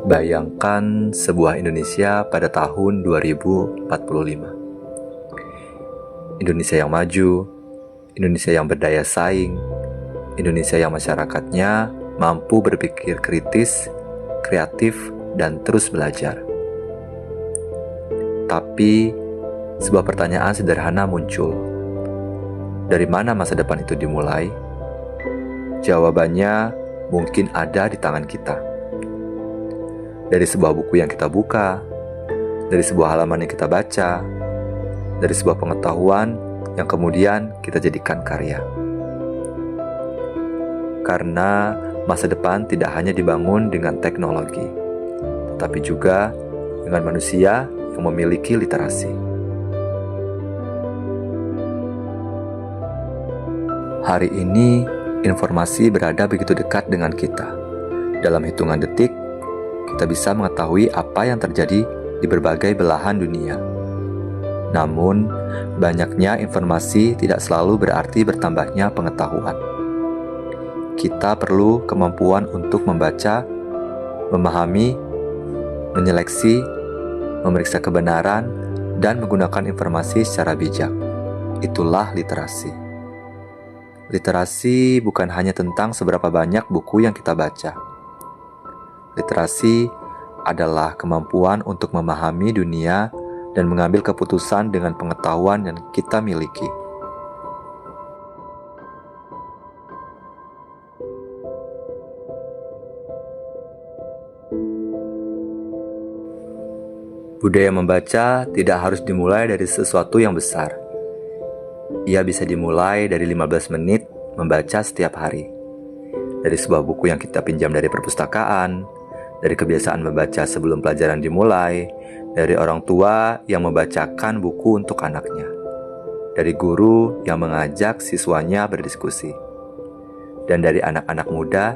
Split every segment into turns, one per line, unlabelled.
Bayangkan sebuah Indonesia pada tahun 2045. Indonesia yang maju, Indonesia yang berdaya saing, Indonesia yang masyarakatnya mampu berpikir kritis, kreatif, dan terus belajar. Tapi, sebuah pertanyaan sederhana muncul. Dari mana masa depan itu dimulai? Jawabannya mungkin ada di tangan kita. Dari sebuah buku yang kita buka, dari sebuah halaman yang kita baca, dari sebuah pengetahuan yang kemudian kita jadikan karya. Karena masa depan tidak hanya dibangun dengan teknologi, tetapi juga dengan manusia yang memiliki literasi. Hari ini, informasi berada begitu dekat dengan kita. Dalam hitungan detik, kita bisa mengetahui apa yang terjadi di berbagai belahan dunia. Namun, banyaknya informasi tidak selalu berarti bertambahnya pengetahuan. Kita perlu kemampuan untuk membaca, memahami, menyeleksi, memeriksa kebenaran, dan menggunakan informasi secara bijak. Itulah literasi. Literasi bukan hanya tentang seberapa banyak buku yang kita baca. Literasi adalah kemampuan untuk memahami dunia dan mengambil keputusan dengan pengetahuan yang kita miliki. Budaya membaca tidak harus dimulai dari sesuatu yang besar. Ia bisa dimulai dari 15 menit membaca setiap hari. Dari sebuah buku yang kita pinjam dari perpustakaan, dari kebiasaan membaca sebelum pelajaran dimulai, dari orang tua yang membacakan buku untuk anaknya, dari guru yang mengajak siswanya berdiskusi, dan dari anak-anak muda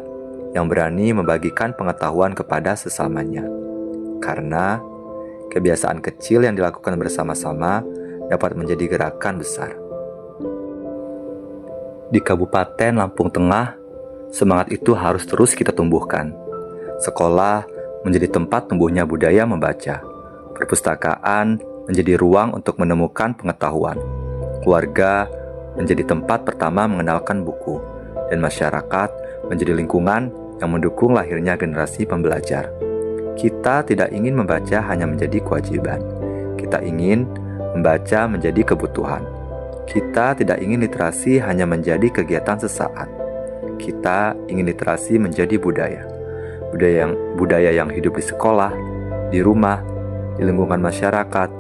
yang berani membagikan pengetahuan kepada sesamanya. Karena kebiasaan kecil yang dilakukan bersama-sama dapat menjadi gerakan besar. Di Kabupaten Lampung Tengah, semangat itu harus terus kita tumbuhkan. Sekolah menjadi tempat tumbuhnya budaya membaca. Perpustakaan menjadi ruang untuk menemukan pengetahuan. Keluarga menjadi tempat pertama mengenalkan buku. Dan masyarakat menjadi lingkungan yang mendukung lahirnya generasi pembelajar. Kita tidak ingin membaca hanya menjadi kewajiban. Kita ingin membaca menjadi kebutuhan. Kita tidak ingin literasi hanya menjadi kegiatan sesaat. Kita ingin literasi menjadi budaya. Budaya yang hidup di sekolah, di rumah, di lingkungan masyarakat,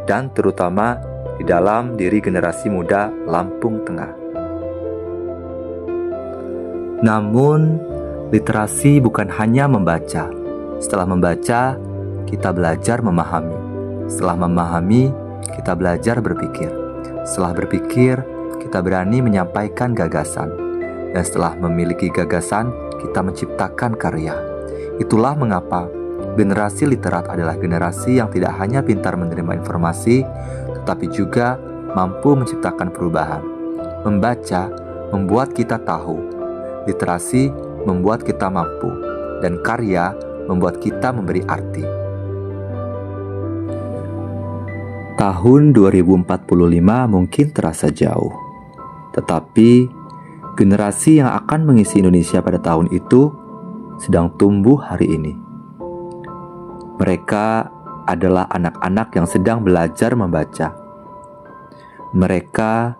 dan terutama di dalam diri generasi muda Lampung Tengah. Namun, literasi bukan hanya membaca. Setelah membaca, kita belajar memahami. Setelah memahami, kita belajar berpikir. Setelah berpikir, kita berani menyampaikan gagasan. Dan setelah memiliki gagasan, kita menciptakan karya. Itulah mengapa generasi literat adalah generasi yang tidak hanya pintar menerima informasi, tetapi juga mampu menciptakan perubahan. Membaca membuat kita tahu, literasi membuat kita mampu, dan karya membuat kita memberi arti. Tahun 2045 mungkin terasa jauh, tetapi generasi yang akan mengisi Indonesia pada tahun itu sedang tumbuh hari ini. Mereka adalah anak-anak yang sedang belajar membaca. Mereka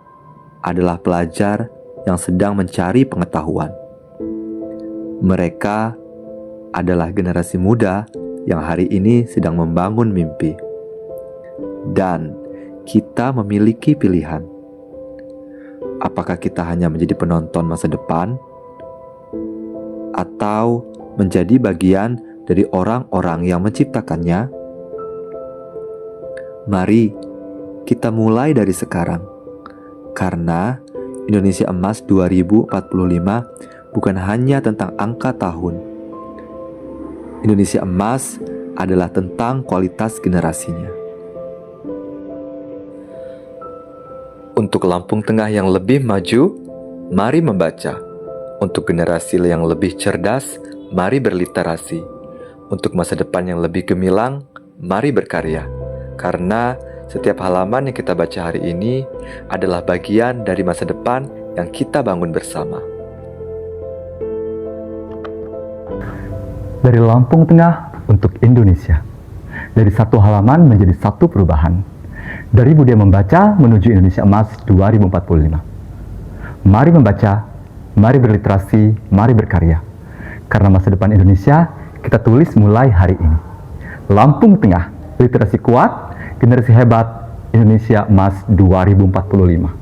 adalah pelajar yang sedang mencari pengetahuan. Mereka adalah generasi muda yang hari ini sedang membangun mimpi. Dan kita memiliki pilihan. Apakah kita hanya menjadi penonton masa depan, atau menjadi bagian dari orang-orang yang menciptakannya? Mari kita mulai dari sekarang. Karena Indonesia Emas 2045 bukan hanya tentang angka tahun. Indonesia Emas adalah tentang kualitas generasinya. Untuk Lampung Tengah yang lebih maju, mari membaca. Untuk generasi yang lebih cerdas, mari berliterasi. Untuk masa depan yang lebih gemilang, mari berkarya. Karena setiap halaman yang kita baca hari ini adalah bagian dari masa depan yang kita bangun bersama.
Dari Lampung Tengah untuk Indonesia. Dari satu halaman menjadi satu perubahan. Dari budaya membaca menuju Indonesia Emas 2045. Mari membaca, mari berliterasi, mari berkarya. Karena masa depan Indonesia kita tulis mulai hari ini. Lampung Tengah, literasi kuat, generasi hebat, Indonesia Emas 2045.